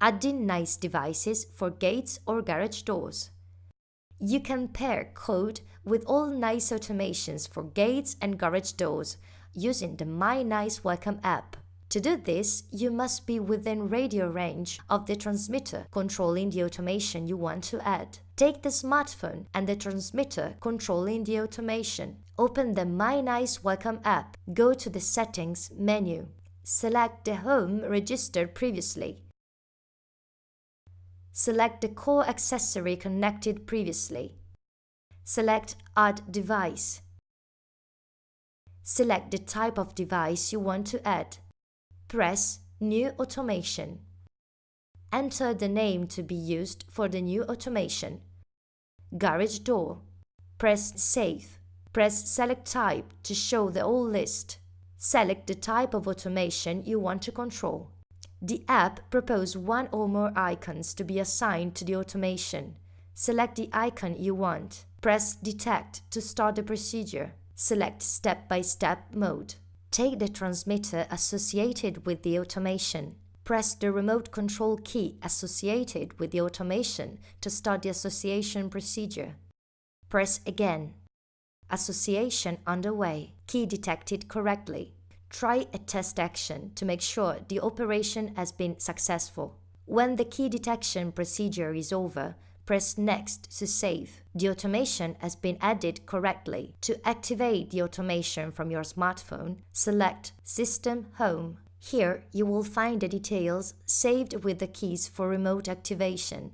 adding nice devices for gates or garage doors. You can pair code with all nice automations for gates and garage doors using the My Nice Welcome app. To do this, you must be within radio range of the transmitter controlling the automation you want to add. Take the smartphone and the transmitter controlling the automation. Open the My Nice Welcome app. Go to the Settings menu. Select the home registered previously. Select the core accessory connected previously. Select Add Device. Select the type of device you want to add. Press New Automation. Enter the name to be used for the new automation. Garage door. Press Save. Press Select Type to show the whole list. Select the type of automation you want to control. The app proposes one or more icons to be assigned to the automation. Select the icon you want. Press Detect to start the procedure. Select Step-by-Step mode. Take the transmitter associated with the automation. Press the remote control key associated with the automation to start the association procedure. Press again. Association underway. Key detected correctly. Try a test action to make sure the operation has been successful. When the key detection procedure is over, press Next to save. The automation has been added correctly. To activate the automation from your smartphone, select System Home. Here you will find the details saved with the keys for remote activation.